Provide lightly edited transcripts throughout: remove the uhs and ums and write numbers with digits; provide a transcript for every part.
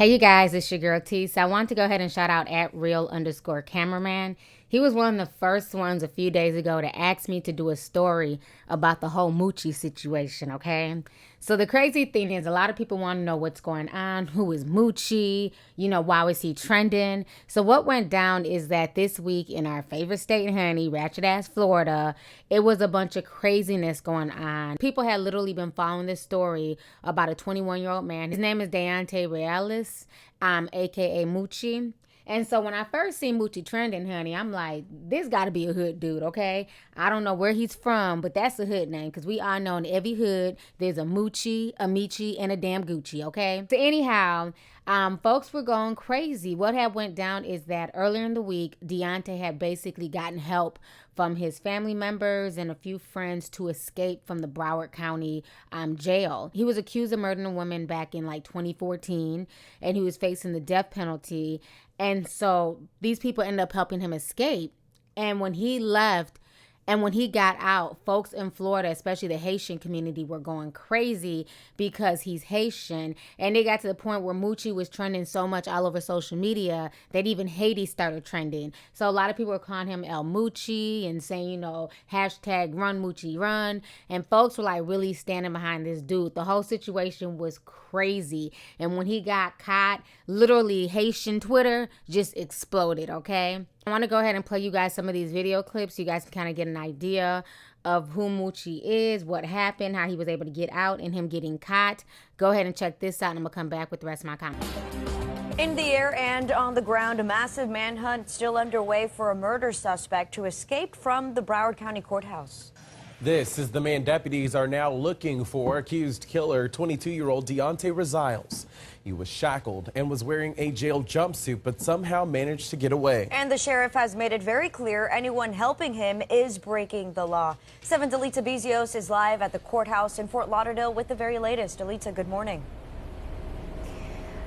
Hey you guys, it's your girl T. So I want to go ahead and shout out at real_cameraman. He was one of the first ones a few days ago to ask me to do a story about the whole MOOCHIE situation, okay? So the crazy thing is a lot of people want to know what's going on. Who is MOOCHIE? You know, why was he trending? So what went down is that this week in our favorite state, honey, ratchet ass Florida, it was a bunch of craziness going on. People had literally been following this story about a 21-year-old man. His name is Deontay Reales, aka MOOCHIE. And so when I first seen MOOCHIE trending, honey, I'm like, this got to be a hood dude, okay? I don't know where he's from, but that's a hood name because we all know in every hood there's a MOOCHIE, a Michi, and a damn Gucci, okay? So anyhow, folks were going crazy. What had went down is that earlier in the week, Deontay had basically gotten help from his family members and a few friends to escape from the Broward County jail. He was accused of murdering a woman back in like 2014, and he was facing the death penalty. And so these people ended up helping him escape. And when he left and when he got out, folks in Florida, especially the Haitian community, were going crazy because he's Haitian. And they got to the point where MOOCHIE was trending so much all over social media that even Haiti started trending. So a lot of people were calling him El Moochie and saying, you know, hashtag run MOOCHIE run. And folks were like really standing behind this dude. The whole situation was crazy. And when he got caught, literally Haitian Twitter just exploded, okay? I want to go ahead and play you guys some of these video clips so you guys can kind of get an idea of who MOOCHIE is, what happened, how he was able to get out, and him getting caught. Go ahead and check this out, and I'm going to come back with the rest of my comments. In the air and on the ground, a massive manhunt still underway for a murder suspect who escaped from the Broward County Courthouse. This is the man deputies are now looking for, accused killer 22-year-old Deontay Reales. He was shackled and was wearing a jail jumpsuit, but somehow managed to get away. And the sheriff has made it very clear anyone helping him is breaking the law. 7's Alita Bezios is live at the courthouse in Fort Lauderdale with the very latest. Alita, good morning.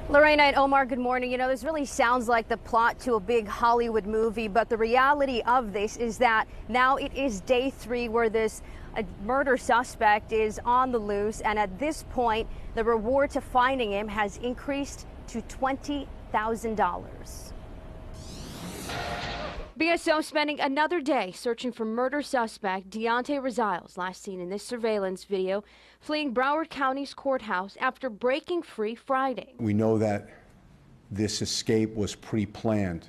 Lorena and Omar, good morning. You know, this really sounds like the plot to a big Hollywood movie, but the reality of this is that now it is day 3 where this murder suspect is on the loose, and at this point, the reward to finding him has increased to $20,000. BSO spending another day searching for murder suspect Deontay Reales, last seen in this surveillance video, fleeing Broward County's courthouse after breaking free Friday. We know that this escape was pre-planned.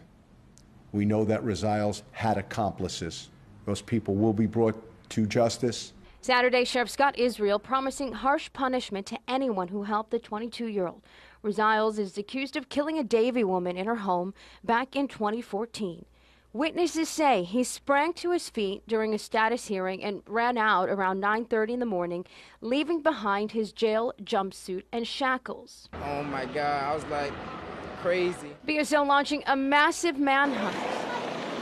We know that Reales had accomplices. Those people will be brought to justice. Saturday, Sheriff Scott Israel promising harsh punishment to anyone who helped the 22-year-old. Reales is accused of killing a Davie woman in her home back in 2014. Witnesses say he sprang to his feet during a status hearing and ran out around 9:30 in the morning, leaving behind his jail jumpsuit and shackles. Oh my God, I was like crazy. BSO launching a massive manhunt,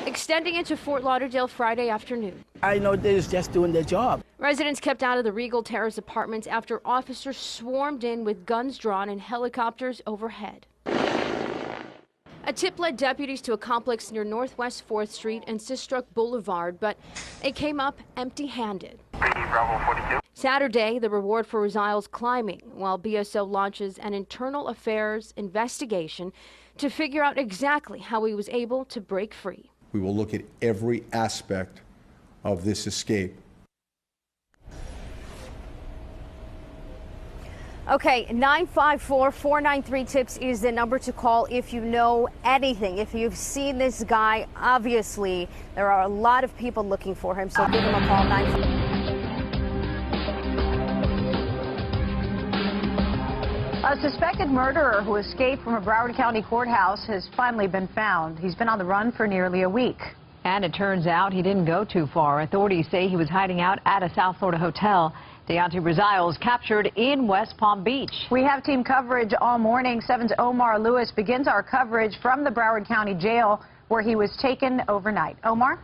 extending into Fort Lauderdale Friday afternoon. I know they're just doing their job. Residents kept out of the Regal Terrace apartments after officers swarmed in with guns drawn and helicopters overhead. A tip led deputies to a complex near Northwest 4th Street and Sistruck Boulevard, but it came up empty-handed. Saturday, the reward for Reales climbing, while BSO launches an internal affairs investigation to figure out exactly how he was able to break free. We will look at every aspect of this escape. Okay, 954-493-TIPS is the number to call if you know anything. If you've seen this guy, obviously there are a lot of people looking for him, so give him a call. A suspected murderer who escaped from a Broward County courthouse has finally been found. He's been on the run for nearly a week. And it turns out he didn't go too far. Authorities say he was hiding out at a South Florida hotel. Deontay Reales captured in West Palm Beach. We have team coverage all morning. 7's Omar Lewis begins our coverage from the Broward County Jail, where he was taken overnight. Omar?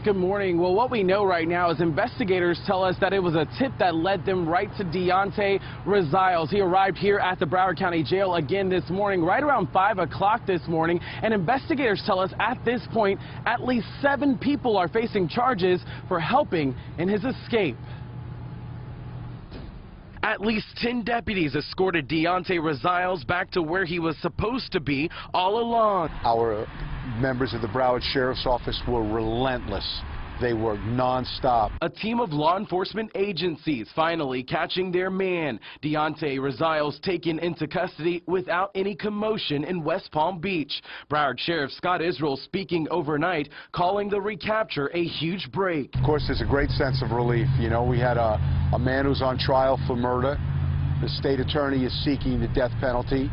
Good morning. Well, what we know right now is investigators tell us that it was a tip that led them right to Deontay Reales. He arrived here at the Broward County Jail again this morning, right around 5 o'clock this morning. And investigators tell us at this point, at least 7 people are facing charges for helping in his escape. At least 10 deputies escorted Deontay Rosales back to where he was supposed to be all along. Our members of the Broward Sheriff's Office were relentless. They were nonstop. A team of law enforcement agencies finally catching their man. Deontay Rosales taken into custody without any commotion in West Palm Beach. Broward Sheriff Scott Israel speaking overnight, calling the recapture a huge break. Of course, there's a great sense of relief. You know, we had a man who's on trial for murder. The state attorney is seeking the death penalty.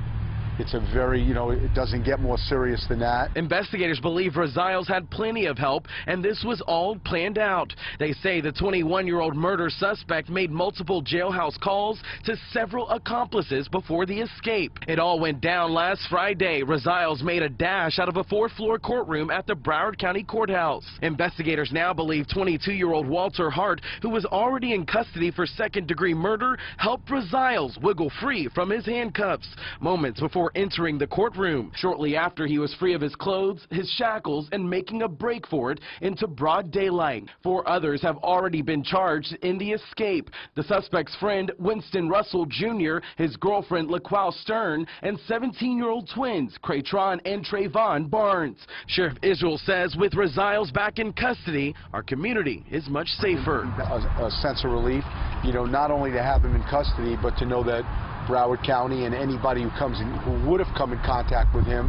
It's a very, it doesn't get more serious than that. Investigators believe Rosales had plenty of help, and this was all planned out. They say the 21-year-old murder suspect made multiple jailhouse calls to several accomplices before the escape. It all went down last Friday. Rosales made a dash out of a 4th-floor courtroom at the Broward County Courthouse. Investigators now believe 22-year-old Walter Hart, who was already in custody for second-degree murder, helped Rosales wiggle free from his handcuffs moments before entering the courtroom. Shortly after, he was free of his clothes, his shackles, and making a break for it into broad daylight. 4 others have already been charged in the escape. The suspect's friend, Winston Russell Jr., his girlfriend, LaQual Stern, and 17-year-old twins, Craytron and Trayvon Barnes. Sheriff Israel says with Rosales back in custody, our community is much safer. A sense of relief, not only to have him in custody, but to know that Broward County and anybody who would have come in contact with him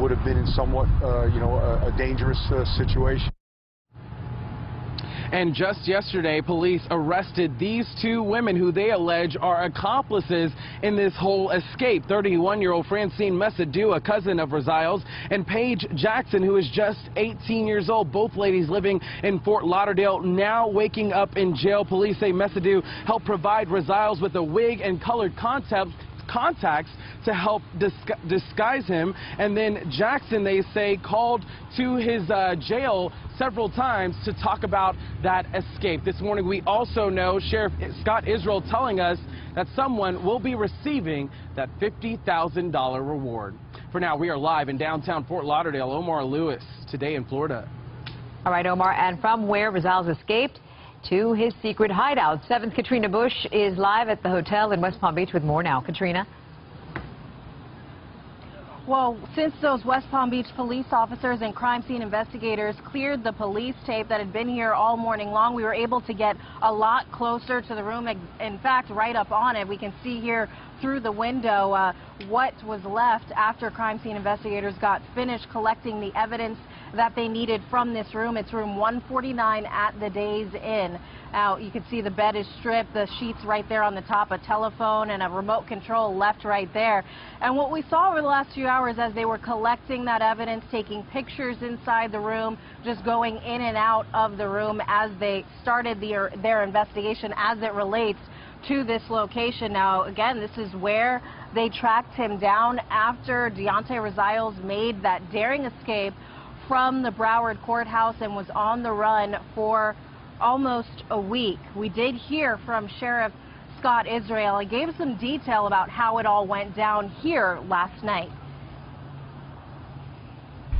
would have been in somewhat, a dangerous situation. And just yesterday, police arrested these 2 women who they allege are accomplices in this whole escape. 31-year-old Francine Messadou, a cousin of Rosales, and Paige Jackson, who is just 18 years old. Both ladies living in Fort Lauderdale, now waking up in jail. Police say Messadou helped provide Rosales with a wig and colored contacts to help disguise him, and then Jackson, they say, called to his jail several times to talk about that escape. This morning we also know Sheriff Scott Israel telling us that someone will be receiving that $50,000 reward. For now, we are live in downtown Fort Lauderdale. Omar Lewis, Today in Florida. All right, Omar, and from where Rosales escaped to his secret hideout. 7's Katrina Bush is live at the hotel in West Palm Beach with more now. Katrina. Well, since those West Palm Beach police officers and crime scene investigators cleared the police tape that had been here all morning long, we were able to get a lot closer to the room. In fact, right up on it, we can see here through the window what was left after crime scene investigators got finished collecting the evidence that they needed from this room. It's room 149 at the Days Inn. Now, you can see the bed is stripped, the sheets right there on the top, a telephone and a remote control left right there. And what we saw over the last few hours as they were collecting that evidence, taking pictures inside the room, just going in and out of the room as they started their investigation as it relates to this location. Now, again, this is where they tracked him down after Deontay Rosales made that daring escape from the Broward courthouse and was on the run for almost a week. We did hear from Sheriff Scott Israel. He gave some detail about how it all went down here last night.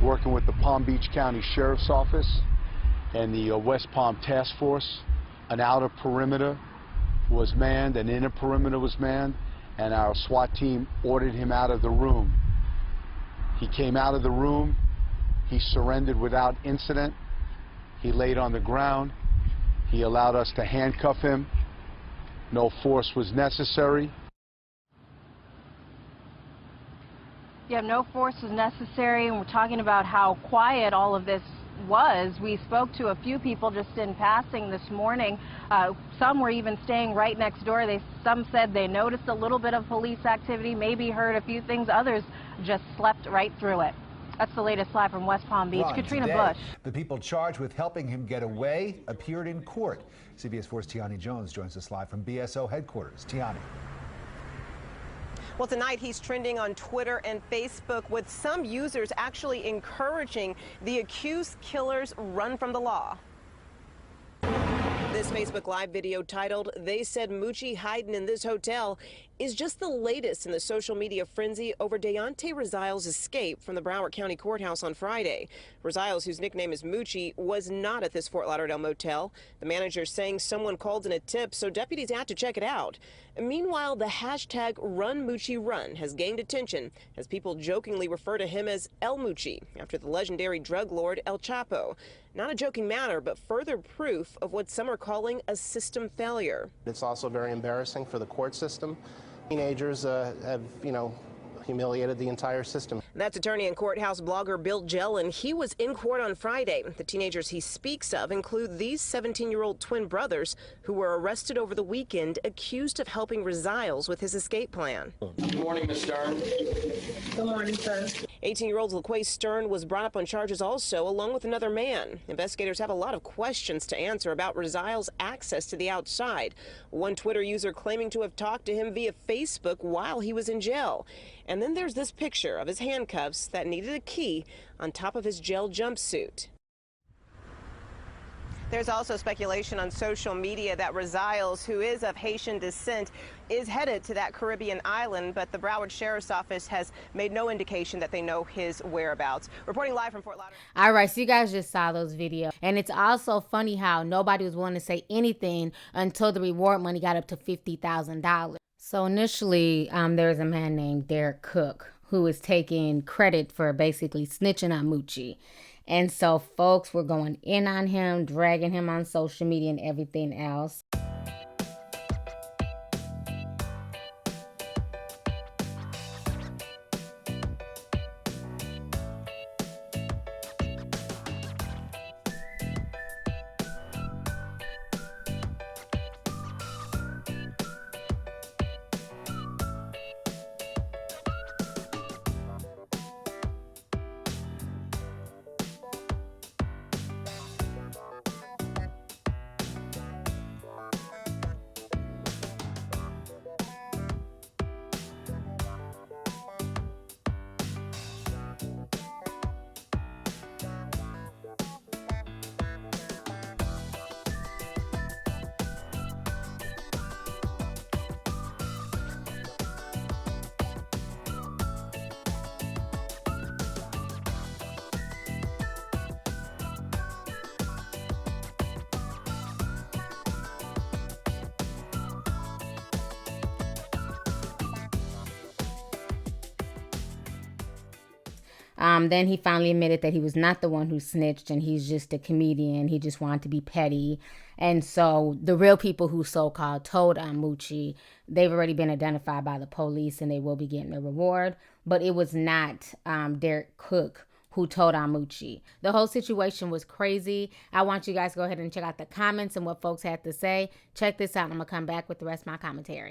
Working with the Palm Beach County Sheriff's Office and the West Palm Task Force, an outer perimeter was manned, an inner perimeter was manned, and our SWAT team ordered him out of the room. He came out of the room. He surrendered without incident. He laid on the ground. He allowed us to handcuff him. No force was necessary. Yeah, no force was necessary, and we're talking about how quiet all of this was. We spoke to a few people just in passing this morning. Some were even staying right next door. Some said they noticed a little bit of police activity, maybe heard a few things. Others just slept right through it. That's the latest live from West Palm Beach. Katrina Bush. The people charged with helping him get away appeared in court. CBS 4's Tiani Jones joins us live from BSO headquarters. Tiani. Well, tonight he's trending on Twitter and Facebook, with some users actually encouraging the accused killer's run from the law. This Facebook Live video titled, "They said Moochie hiding in this hotel," is just the latest in the social media frenzy over Deontay Rezailes' escape from the Broward County Courthouse on Friday. Rezailes, whose nickname is Moochie, was not at this Fort Lauderdale motel. The manager saying someone called in a tip, so deputies had to check it out. Meanwhile, the hashtag #RunMoochieRun has gained attention as people jokingly refer to him as El Moochie, after the legendary drug lord El Chapo. Not a joking matter, but further proof of what some are calling a system failure. It's also very embarrassing for the court system. Teenagers have, humiliated the entire system. That's attorney and courthouse blogger Bill Jellin. He was in court on Friday. The teenagers he speaks of include these 17-year-old twin brothers who were arrested over the weekend, accused of helping Rezailes with his escape plan. Good morning, Ms. Stern. Good morning, sir. 18-year-old LaQuay Stern was brought up on charges also, along with another man. Investigators have a lot of questions to answer about Rezailes' access to the outside. One Twitter user claiming to have talked to him via Facebook while he was in jail. And then there's this picture of his handcuffs that needed a key on top of his gel jumpsuit. There's also speculation on social media that Rezailes, who is of Haitian descent, is headed to that Caribbean island, but the Broward Sheriff's Office has made no indication that they know his whereabouts. Reporting live from Fort Lauderdale. All right, so you guys just saw those videos. And it's also funny how nobody was willing to say anything until the reward money got up to $50,000. So initially, there was a man named Derek Cook who was taking credit for basically snitching on Moochie. And so folks were going in on him, dragging him on social media and everything else. Then he finally admitted that he was not the one who snitched and he's just a comedian. He just wanted to be petty. And so the real people who so-called told on Moochie, they've already been identified by the police and they will be getting a reward. But it was not Derek Cook who told on Moochie. The whole situation was crazy. I want you guys to go ahead and check out the comments and what folks had to say. Check this out. I'm going to come back with the rest of my commentary.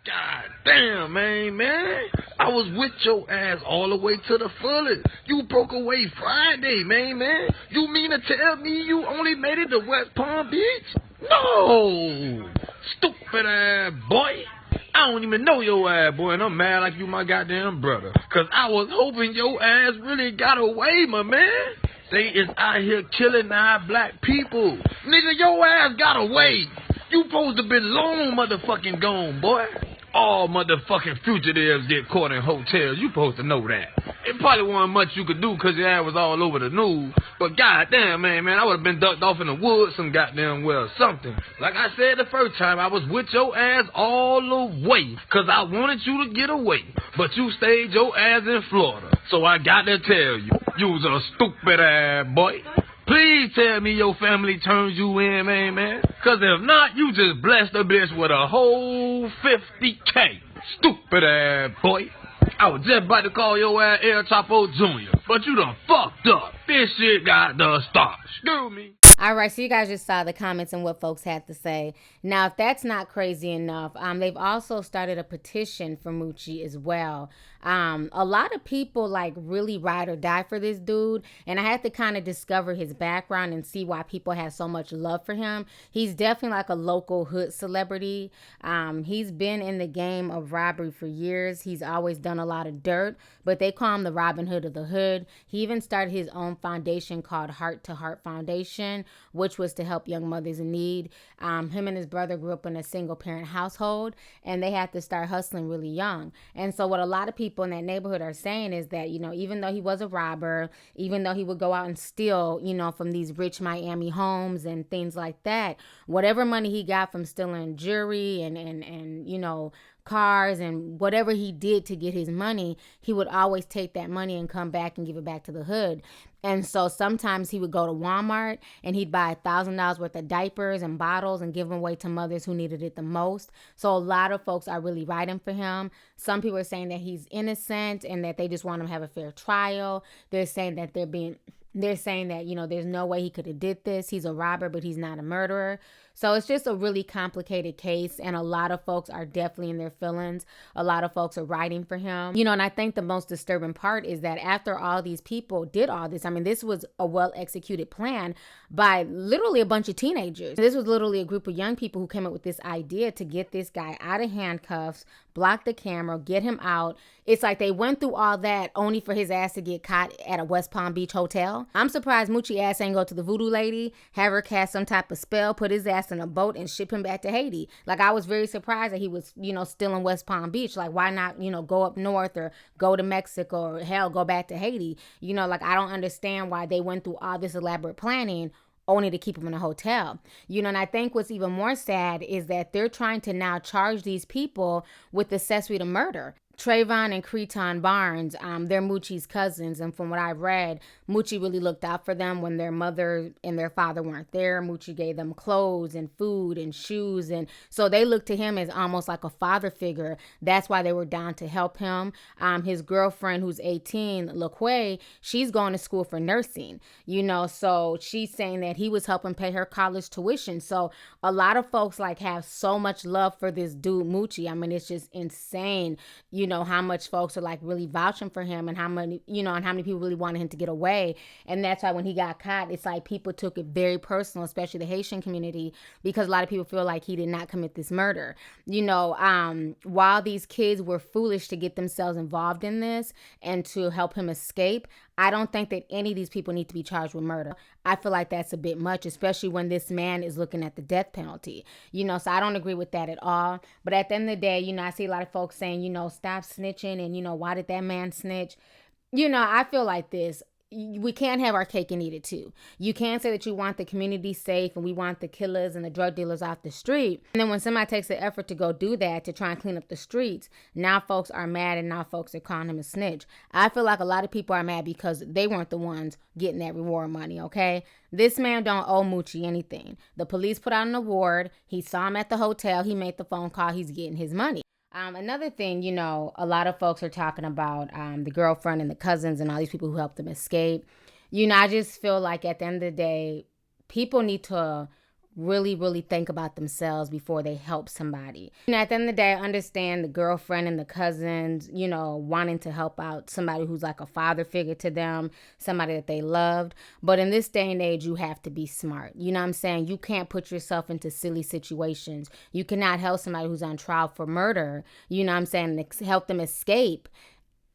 God damn, man. I was with your ass all the way to the fullest. You broke away Friday, man. You mean to tell me you only made it to West Palm Beach? No! Stupid ass boy. I don't even know your ass, boy, and I'm mad like you my goddamn brother. Cause I was hoping your ass really got away, my man. They is out here killing our black people. Nigga, your ass got away. You supposed to been long motherfucking gone, boy. All motherfucking fugitives get caught in hotels. You supposed to know that. It probably wasn't much you could do because your ass was all over the news. But goddamn, man, I would have been ducked off in the woods some goddamn well or something. Like I said the first time, I was with your ass all the way because I wanted you to get away. But you stayed your ass in Florida. So I got to tell you, you was a stupid ass boy. Please tell me your family turns you in, man. Cause if not, you just blessed a bitch with a whole 50K. Stupid ass boy. I was just about to call your ass El Chapo Jr., but you done fucked up. This shit got to stop. Excuse me. All right, so you guys just saw the comments and what folks had to say. Now, if that's not crazy enough, they've also started a petition for Moochie as well. A lot of people like really ride or die for this dude, and I had to kind of discover his background and see why people have so much love for him. He's definitely like a local hood celebrity. He's been in the game of robbery for years. He's always done a lot of dirt, but they call him the Robin Hood of the hood. He even started his own foundation called Heart to Heart Foundation, which was to help young mothers in need. Him and his brother grew up in a single parent household, and they had to start hustling really young. And so what a lot of people in that neighborhood are saying is that, you know, even though he was a robber, even though he would go out and steal, you know, from these rich Miami homes and things like that, whatever money he got from stealing jewelry and you know, cars and whatever he did to get his money, he would always take that money and come back and give it back to the hood. And so sometimes he would go to Walmart and he'd buy $1,000 worth of diapers and bottles and give them away to mothers who needed it the most. So a lot of folks are really writing for him. Some people are saying that he's innocent and that they just want him to have a fair trial. They're saying that you know, there's no way he could have did this. He's a robber, but he's not a murderer. So it's just a really complicated case, and a lot of folks are definitely in their feelings. A lot of folks are writing for him. You know, and I think the most disturbing part is that after all these people did all this, I mean, this was a well-executed plan by literally a bunch of teenagers. This was literally a group of young people who came up with this idea to get this guy out of handcuffs, block the camera, get him out. It's like they went through all that only for his ass to get caught at a West Palm Beach hotel. I'm surprised Moochie ass ain't go to the voodoo lady, have her cast some type of spell, put his ass in a boat and ship him back to Haiti. Like, I was very surprised that he was, you know, still in West Palm Beach. Like, why not, you know, go up north or go to Mexico or hell, go back to Haiti? You know, like, I don't understand why they went through all this elaborate planning only to keep him in a hotel. You know, and I think what's even more sad is that they're trying to now charge these people with accessory to murder. Trayvon and Creton Barnes, they're Moochie's cousins, and from what I read, Moochie really looked out for them when their mother and their father weren't there. Moochie gave them clothes and food and shoes, and so they looked to him as almost like a father figure. That's why they were down to help him. His girlfriend, who's 18, LaQuay, she's going to school for nursing, you know, so she's saying that he was helping pay her college tuition. So a lot of folks like have so much love for this dude, Moochie. I mean, it's just insane, you know, how much folks are like really vouching for him and how many, you know, and how many people really wanted him to get away. And that's why when he got caught, it's like people took it very personal, especially the Haitian community, because a lot of people feel like he did not commit this murder. You know, while these kids were foolish to get themselves involved in this and to help him escape, I don't think that any of these people need to be charged with murder. I feel like that's a bit much, especially when this man is looking at the death penalty. You know, so I don't agree with that at all. But at the end of the day, you know, I see a lot of folks saying, you know, stop snitching and, you know, why did that man snitch? You know, I feel like this. We can't have our cake and eat it too. You can't say that you want the community safe and we want the killers and the drug dealers off the street. And then when somebody takes the effort to go do that, to try and clean up the streets, now folks are mad and now folks are calling him a snitch. I feel like a lot of people are mad because they weren't the ones getting that reward money, okay? This man don't owe Moochie anything. The police put out an award. He saw him at the hotel. He made the phone call. He's getting his money. Another thing, you know, a lot of folks are talking about the girlfriend and the cousins and all these people who helped them escape. You know, I just feel like at the end of the day, people need to really, really think about themselves before they help somebody. At the end of the day, I understand the girlfriend and the cousins, wanting to help out somebody who's like a father figure to them, somebody that they loved. But in this day and age, you have to be smart. You know what I'm saying? You can't put yourself into silly situations. You cannot help somebody who's on trial for murder, you know what I'm saying, help them escape.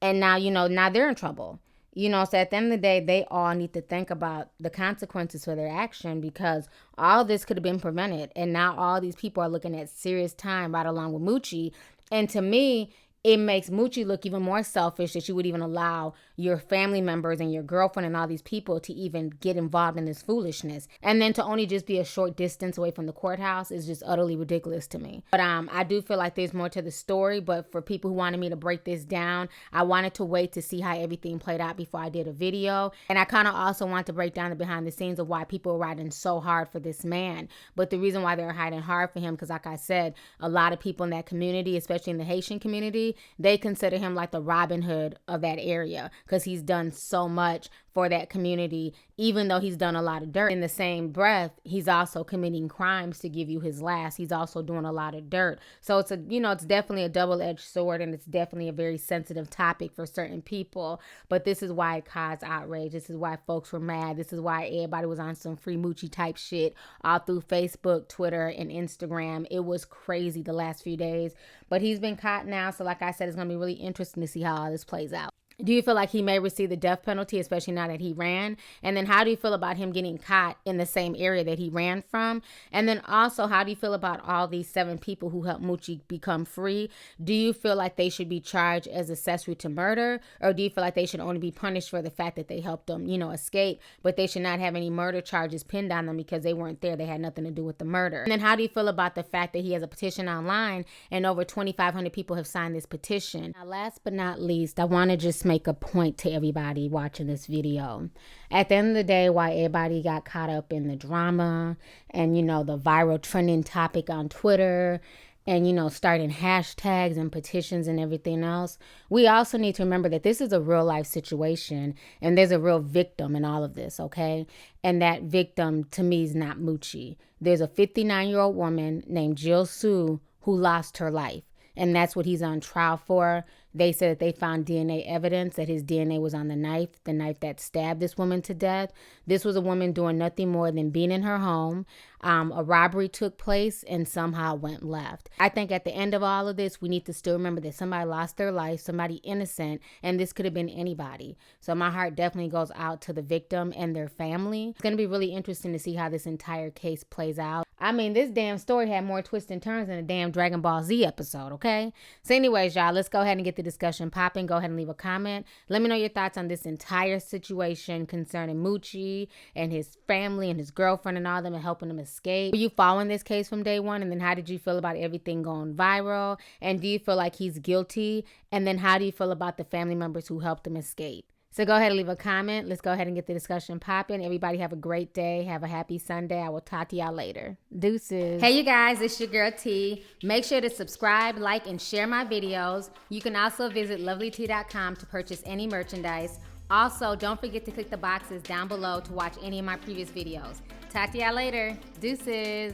And now, now they're in trouble. So at the end of the day, they all need to think about the consequences for their action, because all this could have been prevented. And now all these people are looking at serious time right along with Moochie. And to me, it makes Moochie look even more selfish that you would even allow your family members and your girlfriend and all these people to even get involved in this foolishness. And then to only just be a short distance away from the courthouse is just utterly ridiculous to me. But I do feel like there's more to the story. But for people who wanted me to break this down, I wanted to wait to see how everything played out before I did a video. And I kind of also want to break down the behind the scenes of why people are riding so hard for this man. But the reason why they're hiding hard for him, because like I said, a lot of people in that community, especially in the Haitian community, they consider him like the Robin Hood of that area, because he's done so much for that community, even though he's done a lot of dirt. In the same breath, he's also committing crimes to give you his last. He's also doing a lot of dirt. So it's it's definitely a double-edged sword, and it's definitely a very sensitive topic for certain people. But this is why it caused outrage. This is why folks were mad. This is why everybody was on some free Moochie type shit all through Facebook, Twitter, and Instagram. It was crazy the last few days. But he's been caught now. So like I said, it's going to be really interesting to see how all this plays out. Do you feel like he may receive the death penalty, especially now that he ran? And then how do you feel about him getting caught in the same area that he ran from? And then also, how do you feel about all these 7 people who helped Moochie become free? Do you feel like they should be charged as accessory to murder? Or do you feel like they should only be punished for the fact that they helped them, escape, but they should not have any murder charges pinned on them because they weren't there? They had nothing to do with the murder. And then how do you feel about the fact that he has a petition online and over 2,500 people have signed this petition? Now, last but not least, I want to just make a point to everybody watching this video. At the end of the day, why everybody got caught up in the drama and the viral trending topic on Twitter and starting hashtags and petitions and everything else, we also need to remember that this is a real life situation and there's a real victim in all of this, okay? And that victim to me is not Moochie. There's a 59-year-old woman named Jill Sue who lost her life, and that's what he's on trial for. They said that they found DNA evidence that his DNA was on the knife that stabbed this woman to death. This was a woman doing nothing more than being in her home. A robbery took place and somehow went left. I think at the end of all of this, we need to still remember that somebody lost their life, somebody innocent, and this could have been anybody. So my heart definitely goes out to the victim and their family. It's going to be really interesting to see how this entire case plays out. I mean, this damn story had more twists and turns than a damn Dragon Ball Z episode, okay? So anyways, y'all, let's go ahead and get the discussion popping. Go ahead and leave a comment. Let me know your thoughts on this entire situation concerning Moochie and his family and his girlfriend and all them and helping them escape. Were you following this case from day one? And then how did you feel about everything going viral? And do you feel like he's guilty? And then how do you feel about the family members who helped him escape? So go ahead and leave a comment. Let's go ahead and get the discussion popping. Everybody have a great day. Have a happy Sunday. I will talk to y'all later. Deuces. Hey, you guys, it's your girl T. Make sure to subscribe, like, and share my videos. You can also visit Lovelyti.com to purchase any merchandise. Also, don't forget to click the boxes down below to watch any of my previous videos. Talk to y'all later. Deuces.